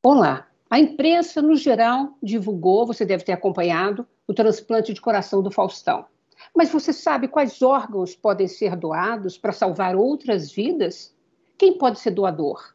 Olá, a imprensa, no geral, divulgou, você deve ter acompanhado, o transplante de coração do Faustão. Mas você sabe quais órgãos podem ser doados para salvar outras vidas? Quem pode ser doador?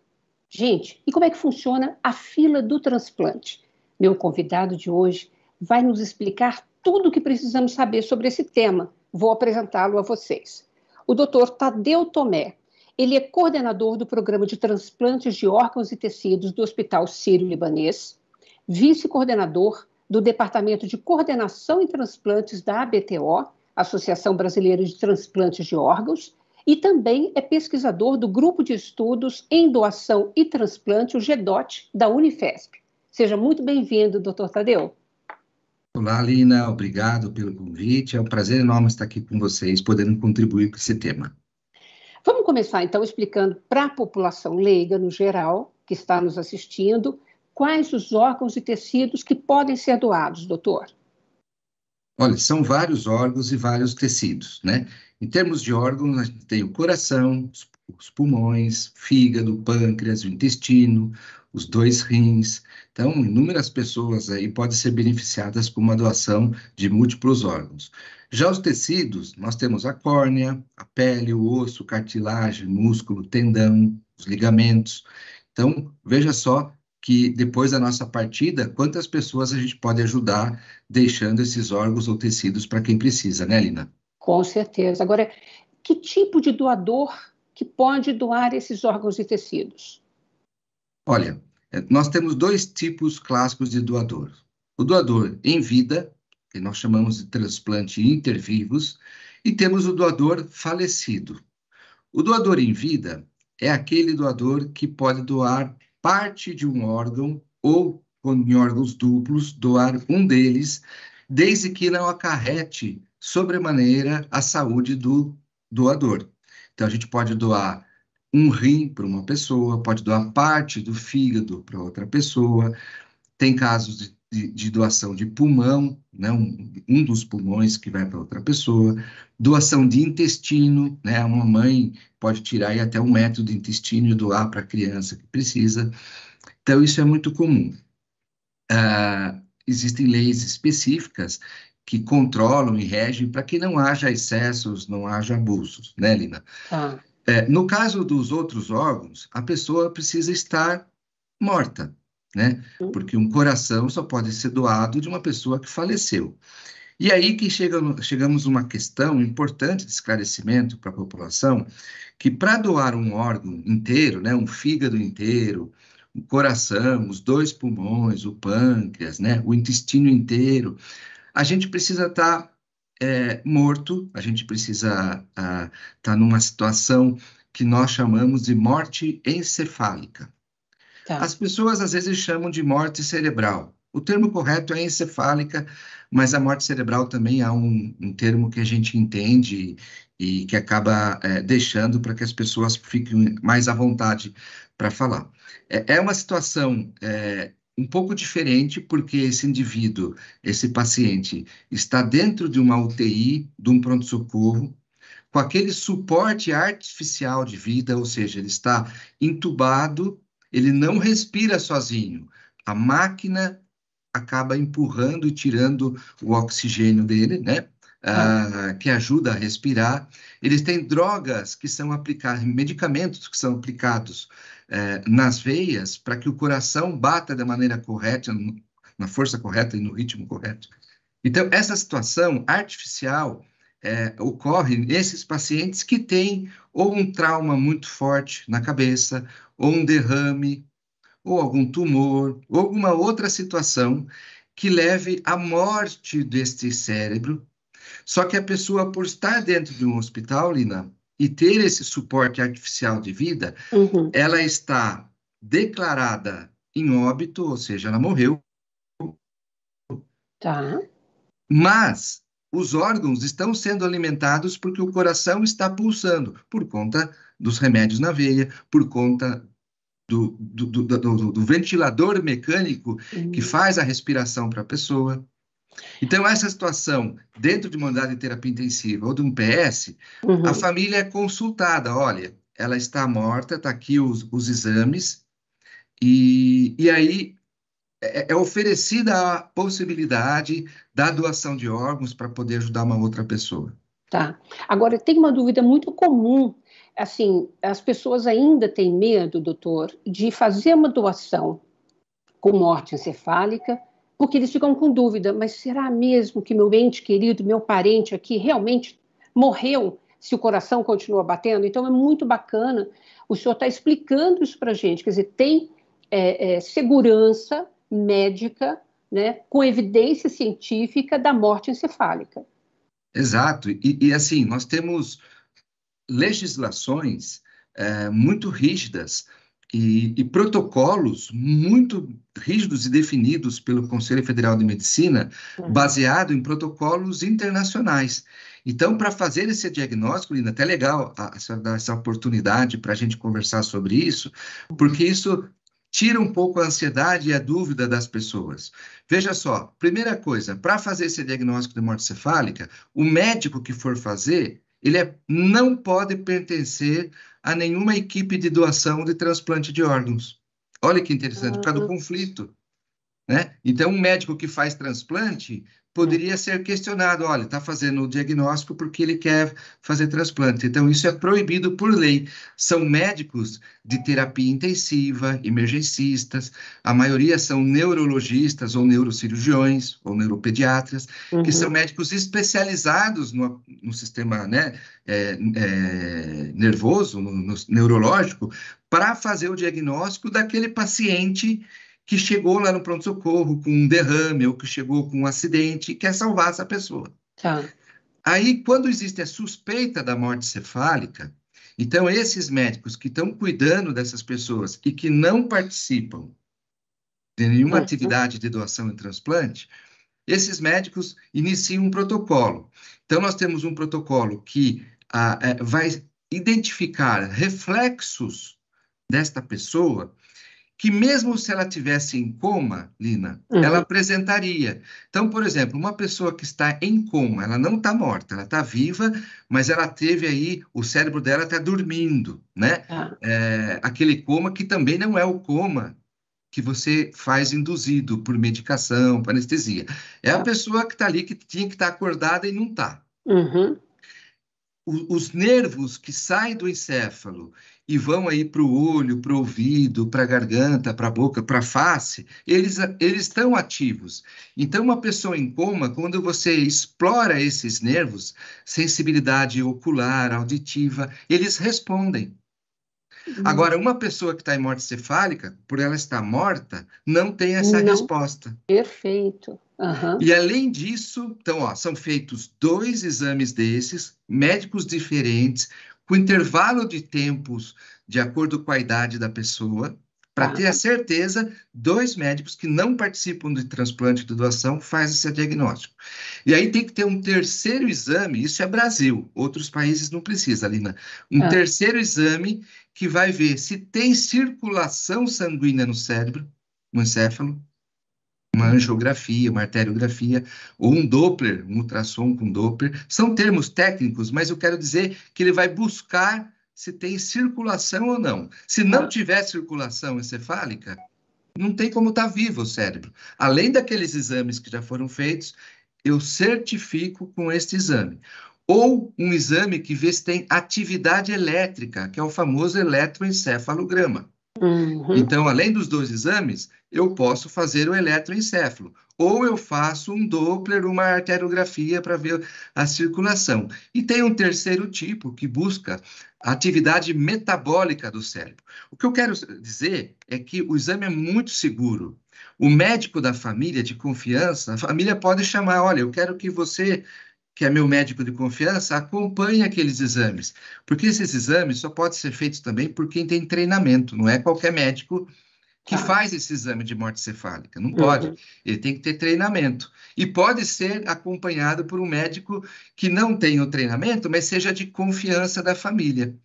Gente, e como é que funciona a fila do transplante? Meu convidado de hoje vai nos explicar tudo o que precisamos saber sobre esse tema. Vou apresentá-lo a vocês. O Dr. Tadeu Tomé. Ele é coordenador do Programa de Transplantes de Órgãos e Tecidos do Hospital Sírio-Libanês, vice-coordenador do Departamento de Coordenação em Transplantes da ABTO, Associação Brasileira de Transplantes de Órgãos, e também é pesquisador do Grupo de Estudos em Doação e Transplante, o GEDOT, da Unifesp. Seja muito bem-vindo, doutor Tadeu. Olá, Lina, obrigado pelo convite. É um prazer enorme estar aqui com vocês, podendo contribuir com esse tema. Vamos começar, então, explicando para a população leiga, no geral, que está nos assistindo, quais os órgãos e tecidos que podem ser doados, doutor? Olha, são vários órgãos e vários tecidos, né? Em termos de órgãos, a gente tem o coração, os pulmões, fígado, pâncreas, o intestino, os 2 rins. Então, inúmeras pessoas aí podem ser beneficiadas com uma doação de múltiplos órgãos. Já os tecidos, nós temos a córnea, a pele, o osso, cartilagem, músculo, tendão, os ligamentos. Então, veja só que depois da nossa partida, quantas pessoas a gente pode ajudar deixando esses órgãos ou tecidos para quem precisa, né, Lina? Com certeza. Agora, que tipo de doador que pode doar esses órgãos e tecidos? Olha, nós temos 2 tipos clássicos de doador. O doador em vida, que nós chamamos de transplante intervivos, e temos o doador falecido. O doador em vida é aquele doador que pode doar parte de um órgão ou, em órgãos duplos, doar um deles, desde que não acarrete sobremaneira a saúde do doador. Então, a gente pode doar um rim para uma pessoa, pode doar parte do fígado para outra pessoa. Tem casos de doação de pulmão, né? Um dos pulmões que vai para outra pessoa. Doação de intestino, né? Uma mãe pode tirar aí até 1 metro de intestino e doar para a criança que precisa. Então, isso é muito comum. Existem leis específicas que controlam e regem para que não haja excessos, não haja abusos, né, Lina? Tá. No caso dos outros órgãos, a pessoa precisa estar morta, né? Porque um coração só pode ser doado de uma pessoa que faleceu. E aí que chegamos a uma questão importante de esclarecimento para a população, que para doar um órgão inteiro, né, um fígado inteiro, o coração, os 2 pulmões, o pâncreas, né, o intestino inteiro, a gente precisa estar morto, a gente precisa estar numa situação que nós chamamos de morte encefálica. Tá. As pessoas às vezes chamam de morte cerebral. O termo correto é encefálica, mas a morte cerebral também é um termo que a gente entende e que acaba deixando para que as pessoas fiquem mais à vontade para falar. É uma situação um pouco diferente, porque esse indivíduo, esse paciente, está dentro de uma UTI, de um pronto-socorro, com aquele suporte artificial de vida, ou seja, ele está entubado, ele não respira sozinho. A máquina acaba empurrando e tirando o oxigênio dele, né? Que ajuda a respirar. Eles têm drogas que são aplicadas, medicamentos que são aplicados nas veias para que o coração bata da maneira correta, na força correta e no ritmo correto. Então, essa situação artificial ocorre nesses pacientes que têm ou um trauma muito forte na cabeça, ou um derrame, ou algum tumor, ou alguma outra situação que leve à morte deste cérebro. Só que a pessoa, por estar dentro de um hospital, Lina, e ter esse suporte artificial de vida, ela está declarada em óbito, ou seja, ela morreu. Tá. Mas os órgãos estão sendo alimentados porque o coração está pulsando, por conta dos remédios na veia, por conta do ventilador mecânico que faz a respiração para a pessoa. Então, essa situação, dentro de uma unidade de terapia intensiva ou de um PS, a família é consultada. Olha, ela está morta, está aqui os exames, E aí é oferecida a possibilidade da doação de órgãos para poder ajudar uma outra pessoa. Tá. Agora, tem uma dúvida muito comum, assim, as pessoas ainda têm medo, doutor, de fazer uma doação com morte encefálica, porque eles ficam com dúvida, mas será mesmo que meu ente querido, meu parente aqui, realmente morreu se o coração continua batendo? Então, é muito bacana o senhor estar explicando isso para a gente, quer dizer, tem segurança médica, né, com evidência científica da morte encefálica. Exato. Assim, nós temos legislações muito rígidas e protocolos muito rígidos e definidos pelo Conselho Federal de Medicina, baseado em protocolos internacionais. Então, para fazer esse diagnóstico, Lina, até legal dar essa oportunidade para a gente conversar sobre isso, porque isso tira um pouco a ansiedade e a dúvida das pessoas. Veja só, primeira coisa, para fazer esse diagnóstico de morte cefálica, o médico que for fazer, não pode pertencer a nenhuma equipe de doação de transplante de órgãos. Olha que interessante, por causa do conflito, né? Então, um médico que faz transplante poderia ser questionado, olha, está fazendo o diagnóstico porque ele quer fazer transplante. Então, isso é proibido por lei. São médicos de terapia intensiva, emergencistas, a maioria são neurologistas ou neurocirurgiões ou neuropediatras, que são médicos especializados no sistema, né, nervoso, no neurológico, para fazer o diagnóstico daquele paciente que chegou lá no pronto-socorro com um derrame ou que chegou com um acidente e quer salvar essa pessoa. Tá. Aí, quando existe a suspeita da morte cefálica, então esses médicos que estão cuidando dessas pessoas e que não participam de nenhuma atividade de doação e transplante, esses médicos iniciam um protocolo. Então, nós temos um protocolo que vai identificar reflexos desta pessoa que mesmo se ela tivesse em coma, Lina, ela apresentaria. Então, por exemplo, uma pessoa que está em coma, ela não está morta, ela está viva, mas ela teve aí, o cérebro dela está dormindo, né? Aquele coma que também não é o coma que você faz induzido por medicação, por anestesia. É a pessoa que está ali, que tinha que estar acordada e não está. Os nervos que saem do encéfalo e vão aí para o olho, para o ouvido, para a garganta, para a boca, para a face, eles estão ativos. Então, uma pessoa em coma, quando você explora esses nervos, sensibilidade ocular, auditiva, eles respondem. Agora, uma pessoa que está em morte cefálica, por ela estar morta, não tem essa resposta. Perfeito. E além disso, então, ó, são feitos 2 exames desses, médicos diferentes, com intervalo de tempos de acordo com a idade da pessoa, para ter a certeza, 2 médicos que não participam de transplante de doação fazem esse diagnóstico. E aí tem que ter um terceiro exame, isso é Brasil, outros países não precisa, Lina. Terceiro exame que vai ver se tem circulação sanguínea no cérebro, no encéfalo, uma angiografia, uma arteriografia, ou um Doppler, um ultrassom com Doppler. São termos técnicos, mas eu quero dizer que ele vai buscar se tem circulação ou não. Se não tiver circulação encefálica, não tem como estar vivo o cérebro. Além daqueles exames que já foram feitos, eu certifico com este exame. Ou um exame que vê se tem atividade elétrica, que é o famoso eletroencefalograma. Então, além dos 2 exames, eu posso fazer o eletroencefalo. Ou eu faço um Doppler, uma arteriografia para ver a circulação. E tem um terceiro tipo que busca a atividade metabólica do cérebro. O que eu quero dizer é que o exame é muito seguro. O médico da família de confiança, a família pode chamar, olha, eu quero que você, que é meu médico de confiança, acompanhe aqueles exames. Porque esses exames só podem ser feitos também por quem tem treinamento. Não é qualquer médico que faz esse exame de morte cefálica. Não pode. Ele tem que ter treinamento. E pode ser acompanhado por um médico que não tenha o treinamento, mas seja de confiança da família.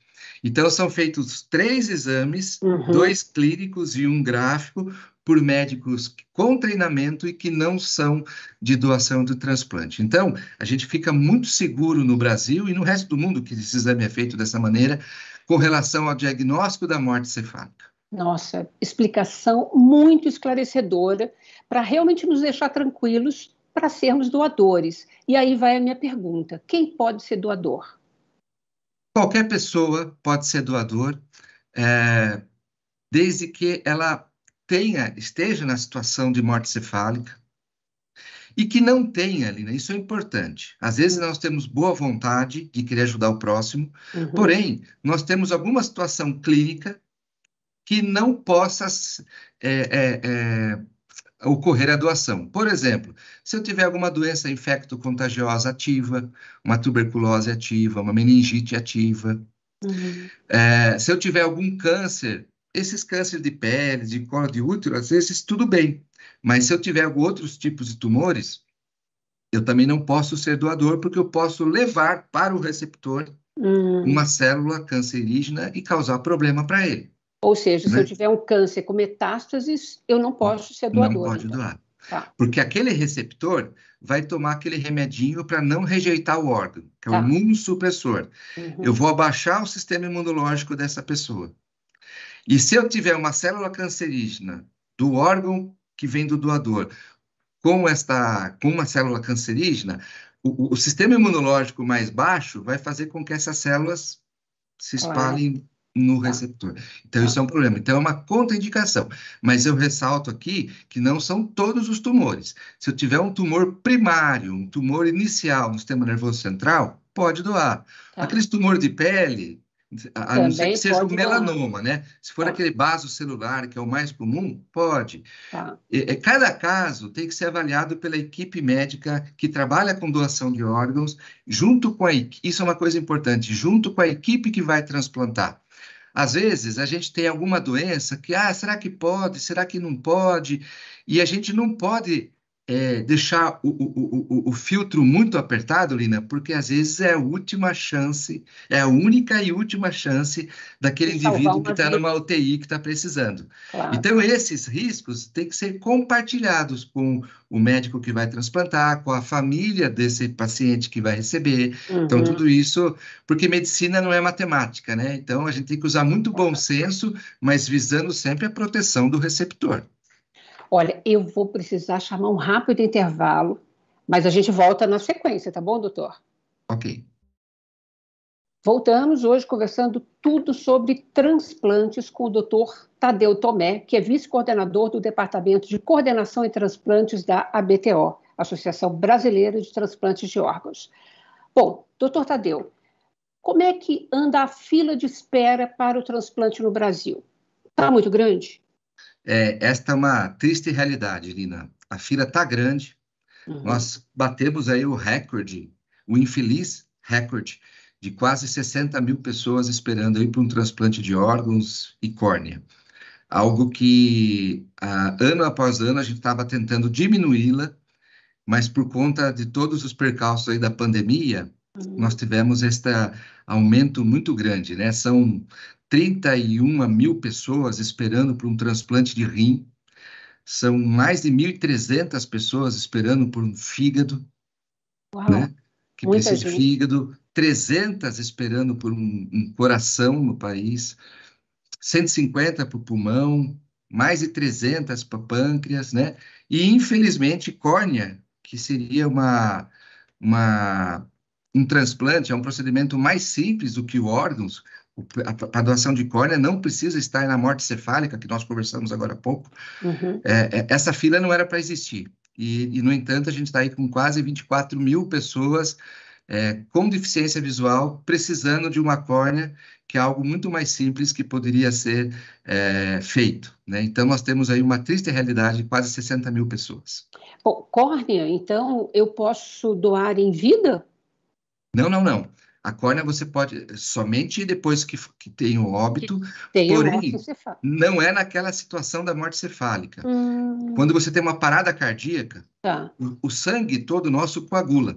Então, são feitos 3 exames, 2 clínicos e um gráfico, por médicos com treinamento e que não são de doação de transplante. Então, a gente fica muito seguro no Brasil e no resto do mundo que esse exame é feito dessa maneira, com relação ao diagnóstico da morte cefálica. Nossa, explicação muito esclarecedora para realmente nos deixar tranquilos para sermos doadores. E aí vai a minha pergunta: quem pode ser doador? Qualquer pessoa pode ser doador, é, desde que ela esteja na situação de morte cefálica e que não tenha, Lina, isso é importante. Às vezes nós temos boa vontade de querer ajudar o próximo, Uhum. porém, nós temos alguma situação clínica que não possa é, é, ocorrer a doação. Por exemplo, se eu tiver alguma doença infecto-contagiosa ativa, uma tuberculose ativa, uma meningite ativa, Uhum. se eu tiver algum câncer, esses cânceres de pele, de colo de útero, às vezes tudo bem. Mas se eu tiver outros tipos de tumores, eu também não posso ser doador, porque eu posso levar para o receptor Hum. uma célula cancerígena e causar problema para ele, Ou seja, se eu né? tiver um câncer com metástases, eu não posso ser Não doador, pode então. doar. Tá, Porque aquele receptor vai tomar aquele remedinho para não rejeitar o órgão, que é o tá. imunossupressor. Eu Uhum. vou abaixar o sistema imunológico dessa pessoa. E se eu tiver uma célula cancerígena do órgão que vem do doador com uma célula cancerígena, o sistema imunológico mais baixo vai fazer com que essas células se Claro, espalhem no tá, receptor. Então, isso tá. é um problema. Então, é uma contraindicação. Mas eu ressalto aqui que não são todos os tumores. Se eu tiver um tumor primário, um tumor inicial no sistema nervoso central, pode doar. Tá. Aqueles tumores de pele, a não ser que Também seja um pode doar. melanoma, né? Se for Tá, aquele vaso celular, que é o mais comum, pode. tá. Cada caso tem que ser avaliado pela equipe médica que trabalha com doação de órgãos, junto com a equipe. Isso é uma coisa importante, junto com a equipe que vai transplantar. Às vezes a gente tem alguma doença que, será que pode, será que não pode? E a gente não pode deixar o filtro muito apertado, Lina, porque às vezes é a última chance, é a única e última chance De daquele salvar indivíduo que uma está vida, numa UTI que está precisando. claro. Então, esses riscos têm que ser compartilhados com o médico que vai transplantar, com a família desse paciente que vai receber. Então, Uhum. tudo isso, porque medicina não é matemática, né? Então, a gente tem que usar muito bom senso, mas visando sempre a proteção do receptor. Olha, eu vou precisar chamar um rápido intervalo, mas a gente volta na sequência, tá bom, doutor? Ok. Voltamos hoje conversando tudo sobre transplantes com o doutor Tadeu Tomé, que é vice-coordenador do Departamento de Coordenação e Transplantes da ABTO, Associação Brasileira de Transplantes de Órgãos. Bom, doutor Tadeu, como é que anda a fila de espera para o transplante no Brasil? Está muito grande? Esta é uma triste realidade, Lina. A fila está grande. Uhum. Nós batemos aí o recorde, o infeliz recorde de quase 60 mil pessoas esperando aí por um transplante de órgãos e córnea. Algo que, ano após ano, a gente estava tentando diminuí-la, mas por conta de todos os percalços aí da pandemia, nós Uhum. tivemos este aumento muito grande, né? São 31 mil pessoas esperando por um transplante de rim, são mais de 1.300 pessoas esperando por um fígado, Uau, né? Que muita precisa de gente. fígado, 300 esperando por um coração no país, 150 para o pulmão, mais de 300 para pâncreas, né? E, infelizmente, córnea, que seria uma, um transplante, é um procedimento mais simples do que o órgãos. A doação de córnea não precisa estar na morte cefálica, que nós conversamos agora há pouco. Uhum. Essa fila não era para existir. No entanto, a gente está aí com quase 24 mil pessoas com deficiência visual precisando de uma córnea, que é algo muito mais simples que poderia ser feito, né? Então, nós temos aí uma triste realidade de quase 60 mil pessoas. Bom, córnea, então eu posso doar em vida? Não, não, não. A córnea você pode somente depois que tem o Que óbito, tenha morte porém, encefálica. não é naquela situação da morte cefálica. Hum, Quando você tem uma parada cardíaca, tá. o sangue todo nosso coagula.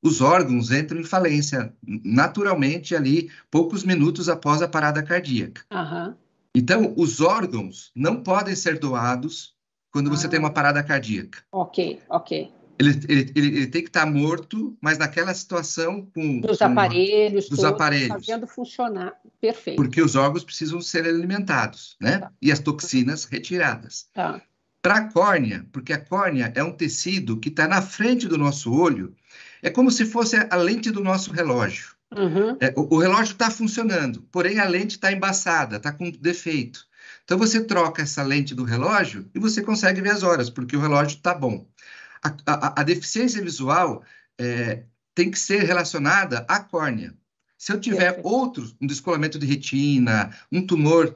Os órgãos entram em falência naturalmente ali, poucos minutos após a parada cardíaca. Aham. Então, os órgãos não podem ser doados quando você tem uma Ah, parada cardíaca. ok, ok. Ele tem que estar morto, mas naquela situação Dos aparelhos dos todos, aparelhos, fazendo funcionar. Perfeito. porque os órgãos precisam ser alimentados, né? Tá, E as toxinas retiradas. tá. Para a córnea, porque a córnea é um tecido que está na frente do nosso olho, é como se fosse a lente do nosso relógio. Uhum. O relógio está funcionando, porém a lente está embaçada, está com defeito. Então você troca essa lente do relógio e você consegue ver as horas, porque o relógio está bom. A deficiência visual tem que ser relacionada à córnea. Se eu tiver Perfeito. um descolamento de retina, um tumor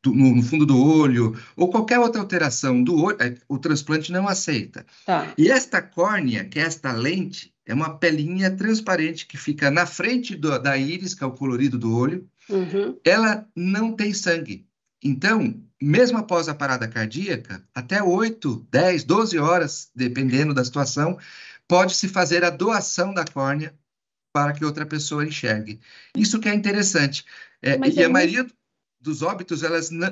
no fundo do olho, ou qualquer outra alteração do olho, o transplante não aceita. Tá. E esta córnea, que é esta lente, é uma pelinha transparente que fica na frente da íris, que é o colorido do olho. Uhum. Ela não tem sangue. Então, mesmo após a parada cardíaca, até 8, 10, 12 horas, dependendo da situação, pode-se fazer a doação da córnea para que outra pessoa enxergue. Isso que é interessante. Mas E é a muito... maioria dos óbitos,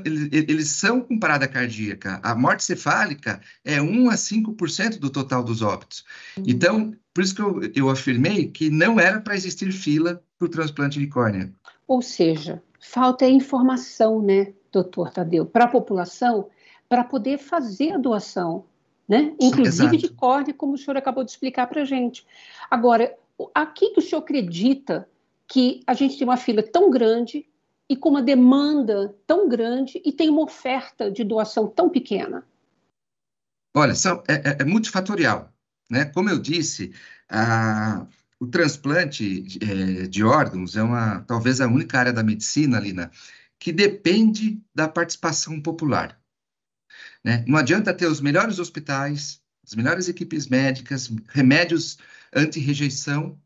eles são com parada cardíaca. A morte cefálica é 1 a 5% do total dos óbitos. Então, por isso que eu afirmei que não era para existir fila para o transplante de córnea. Ou seja, falta informação, né, doutor Tadeu, para a população, para poder fazer a doação, né? Inclusive de Exato. córnea, como o senhor acabou de explicar para a gente. Agora, aqui que o senhor acredita que a gente tem uma fila tão grande e com uma demanda tão grande e tem uma oferta de doação tão pequena? Olha, é multifatorial, né? Como eu disse, o transplante de órgãos é talvez a única área da medicina, Lina, que depende da participação popular, né? Não adianta ter os melhores hospitais, as melhores equipes médicas, remédios anti-rejeição,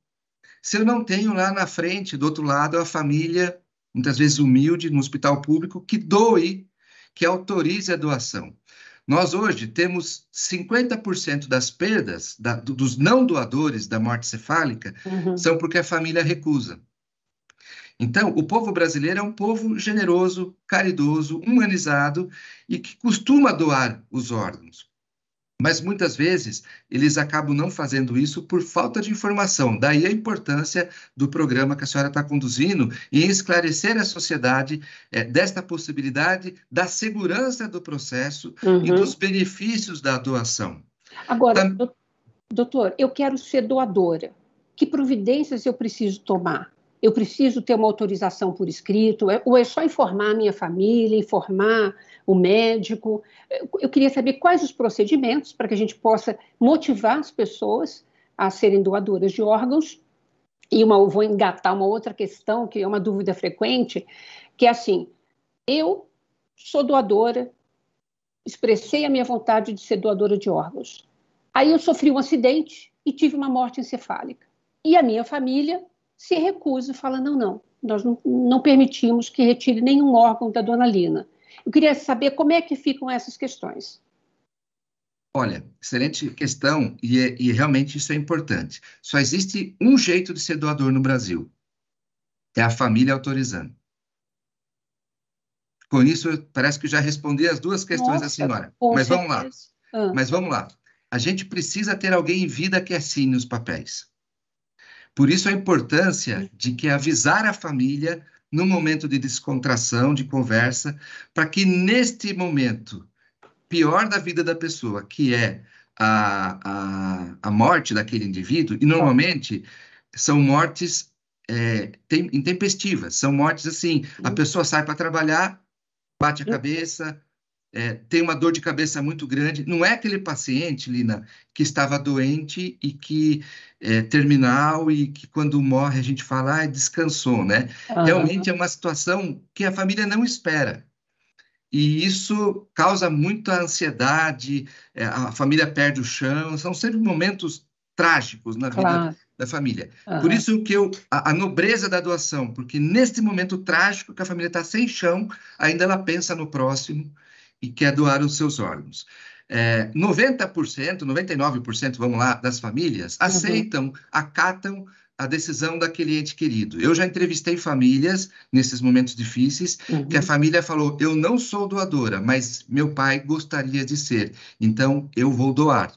se eu não tenho lá na frente, do outro lado, a família, muitas vezes humilde, no hospital público, que doe, que autorize a doação. Nós hoje temos 50% das perdas dos não doadores da morte cefálica são porque a família recusa. Então, o povo brasileiro é um povo generoso, caridoso, humanizado e que costuma doar os órgãos. Mas muitas vezes eles acabam não fazendo isso por falta de informação. Daí a importância do programa que a senhora está conduzindo em esclarecer a sociedade desta possibilidade, da segurança do processo e dos benefícios da doação. Agora, doutor, eu quero ser doadora. Que providências eu preciso tomar? Eu preciso ter uma autorização por escrito? Ou é só informar a minha família, informar o médico? Eu queria saber quais os procedimentos para que a gente possa motivar as pessoas a serem doadoras de órgãos. E vou engatar uma outra questão, que é uma dúvida frequente, que é assim, eu sou doadora, expressei a minha vontade de ser doadora de órgãos. Aí eu sofri um acidente e tive uma morte encefálica. E a minha família se recusa, fala, não, nós não permitimos que retire nenhum órgão da dona Lina. Eu queria saber como é que ficam essas questões. Olha, excelente questão, e realmente isso é importante. Só existe um jeito de ser doador no Brasil, é a família autorizando. Com isso, parece que já respondi as duas questões da senhora. Com Mas vamos lá. certeza. Mas vamos lá. A gente precisa ter alguém em vida que assine os papéis. Por isso a importância de que avisar a família no momento de descontração, de conversa, para que neste momento pior da vida da pessoa, que é a morte daquele indivíduo, e normalmente são mortes intempestivas, são mortes assim, a pessoa sai para trabalhar, bate a cabeça, tem uma dor de cabeça muito grande. Não é aquele paciente, Lina, que estava doente e que terminal e que quando morre a gente fala, descansou, né? Realmente é uma situação que a família não espera. E isso causa muita ansiedade, a família perde o chão, são sempre momentos trágicos na vida da família. Por isso que a nobreza da doação, porque neste momento trágico que a família está sem chão, ainda ela pensa no próximo e quer doar os seus órgãos. 90%, 99%, vamos lá, das famílias aceitam, acatam a decisão daquele ente querido. Eu já entrevistei famílias nesses momentos difíceis que a família falou, eu não sou doadora, mas meu pai gostaria de ser, então eu vou doar.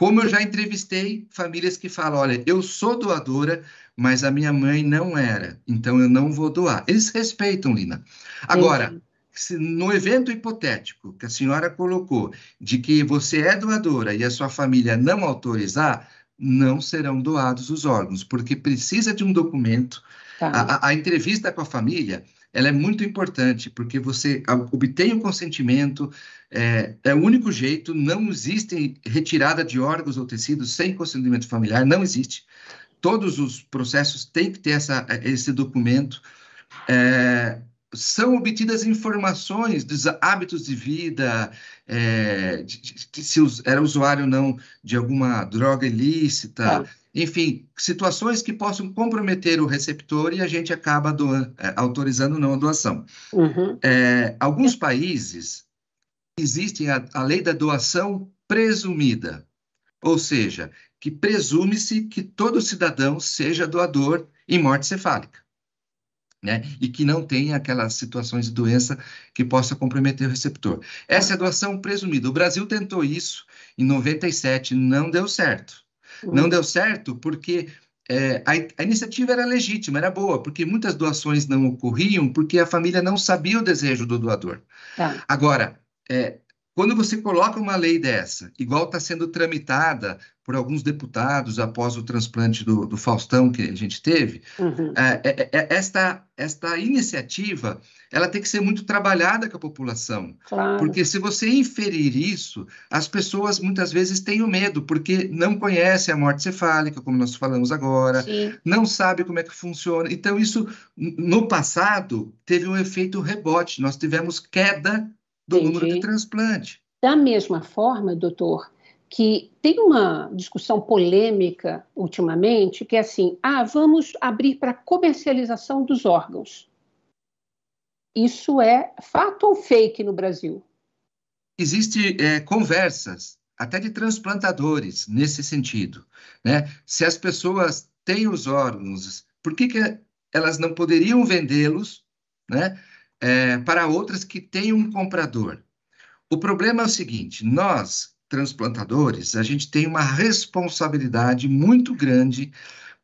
Como eu já entrevistei famílias que falam, olha, eu sou doadora, mas a minha mãe não era, então eu não vou doar. Eles respeitam, Lina. Agora, Entendi. no evento hipotético que a senhora colocou, de que você é doadora e a sua família não autorizar, não serão doados os órgãos, porque precisa de um documento. Tá. A entrevista com a família, ela é muito importante, porque você obtém o consentimento, é o único jeito, não existe retirada de órgãos ou tecidos sem consentimento familiar, não existe. Todos os processos têm que ter esse documento. É, são obtidas informações dos hábitos de vida, de se era usuário ou não de alguma droga ilícita, Tá. enfim, situações que possam comprometer o receptor e a gente acaba autorizando ou não a doação. Uhum. Alguns países existem a lei da doação presumida, ou seja, que presume-se que todo cidadão seja doador em morte cefálica, né? E que não tenha aquelas situações de doença que possa comprometer o receptor. Essa Tá. é a doação presumida. O Brasil tentou isso em 97, não deu certo. Não Uhum. deu certo porque a iniciativa era legítima, era boa, porque muitas doações não ocorriam porque a família não sabia o desejo do doador. Tá. Agora, quando você coloca uma lei dessa, igual está sendo tramitada por alguns deputados após o transplante do Faustão que a gente teve, Uhum. esta iniciativa ela tem que ser muito trabalhada com a população, Claro. porque se você inferir isso, as pessoas muitas vezes têm o medo, porque não conhecem a morte cefálica, como nós falamos agora, Sim. não sabe como é que funciona. Então, isso, no passado, teve um efeito rebote, nós tivemos queda do número de Entendi. transplante. Da mesma forma, doutor, que tem uma discussão polêmica ultimamente, que é assim: vamos abrir para comercialização dos órgãos. Isso é fato ou fake no Brasil? Existem conversas, até de transplantadores, nesse sentido, né? Se as pessoas têm os órgãos, por que elas não poderiam vendê-los, né, para outras que têm um comprador? O problema é o seguinte: nós, transplantadores, a gente tem uma responsabilidade muito grande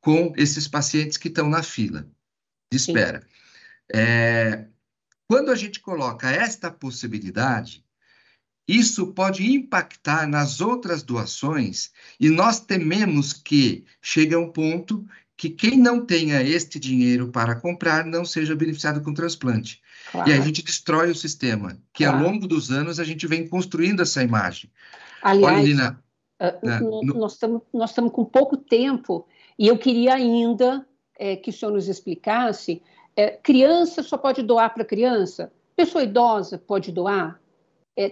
com esses pacientes que estão na fila de Sim. espera. Quando a gente coloca esta possibilidade, isso pode impactar nas outras doações e nós tememos que chegue a um ponto que quem não tenha este dinheiro para comprar não seja beneficiado com transplante. E aí a Claro, gente destrói o sistema, que ao claro. longo dos anos a gente vem construindo essa imagem. Olha, Aliás, Lina, né, nós estamos com pouco tempo e eu queria ainda que o senhor nos explicasse: criança só pode doar para criança? Pessoa idosa pode doar?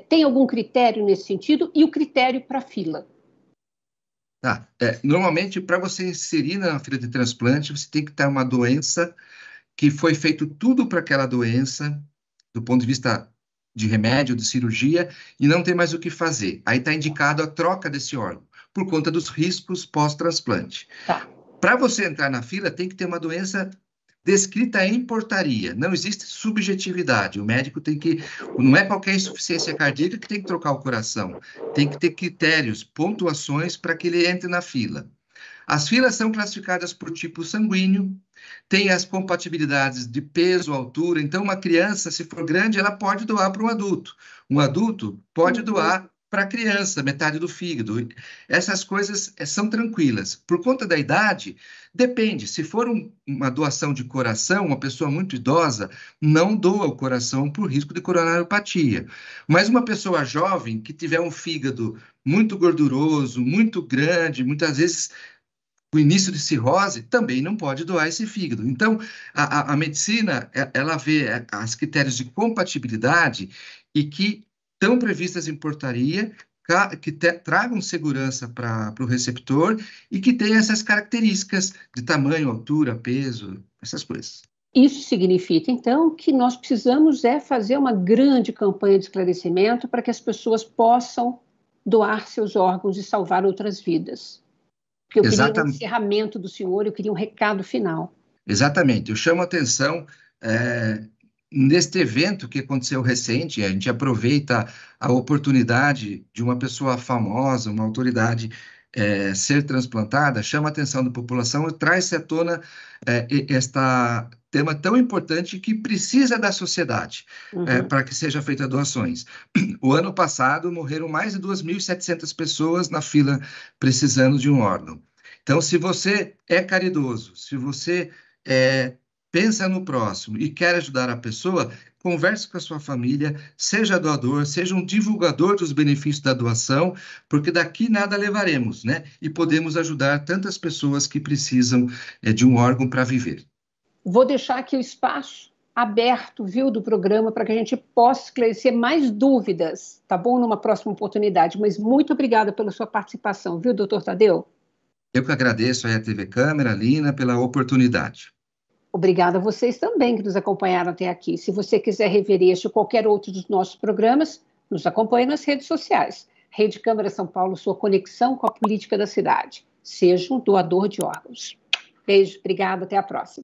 Tem algum critério nesse sentido? E o critério para a fila? normalmente para você inserir na fila de transplante, você tem que ter uma doença que foi feito tudo para aquela doença, do ponto de vista de remédio, de cirurgia, e não tem mais o que fazer. Aí está indicado a troca desse órgão, por conta dos riscos pós-transplante. Tá. Para você entrar na fila, tem que ter uma doença descrita em portaria. Não existe subjetividade. O médico tem que. Não é qualquer insuficiência cardíaca que tem que trocar o coração. Tem que ter critérios, pontuações para que ele entre na fila. As filas são classificadas por tipo sanguíneo, tem as compatibilidades de peso, altura. Então, uma criança, se for grande, ela pode doar para um adulto. Um adulto pode Uhum. doar para a criança, metade do fígado. Essas coisas são tranquilas. Por conta da idade, depende. Se for uma doação de coração, uma pessoa muito idosa, não doa o coração por risco de coronariopatia. Mas uma pessoa jovem que tiver um fígado muito gorduroso, muito grande, muitas vezes o início de cirrose, também não pode doar esse fígado. Então, a medicina, ela vê os critérios de compatibilidade e que estão previstas em portaria, que tragam segurança para o receptor e que tenham essas características de tamanho, altura, peso, essas coisas. Isso significa, então, que nós precisamos fazer uma grande campanha de esclarecimento para que as pessoas possam doar seus órgãos e salvar outras vidas. Porque eu queria um Exatamente. encerramento do senhor, eu queria um recado final. Exatamente. Eu chamo a atenção neste evento que aconteceu recente, a gente aproveita a oportunidade de uma pessoa famosa, uma autoridade ser transplantada, chama a atenção da população e traz-se à tona este tema tão importante que precisa da sociedade para que seja feita doações. O ano passado morreram mais de 2.700 pessoas na fila precisando de um órgão. Então, se você é caridoso, se você pensa no próximo e quer ajudar a pessoa, converse com a sua família, seja doador, seja um divulgador dos benefícios da doação, porque daqui nada levaremos, né? E podemos ajudar tantas pessoas que precisam de um órgão para viver. Vou deixar aqui o espaço aberto, viu, do programa, para que a gente possa esclarecer mais dúvidas, tá bom? Numa próxima oportunidade. Mas muito obrigada pela sua participação, viu, doutor Tadeu? Eu que agradeço aí a TV Câmara, Lina, pela oportunidade. Obrigada a vocês também que nos acompanharam até aqui. Se você quiser rever este ou qualquer outro dos nossos programas, nos acompanhe nas redes sociais. Rede Câmara São Paulo, sua conexão com a política da cidade. Seja um doador de órgãos. Beijo, obrigada, até a próxima.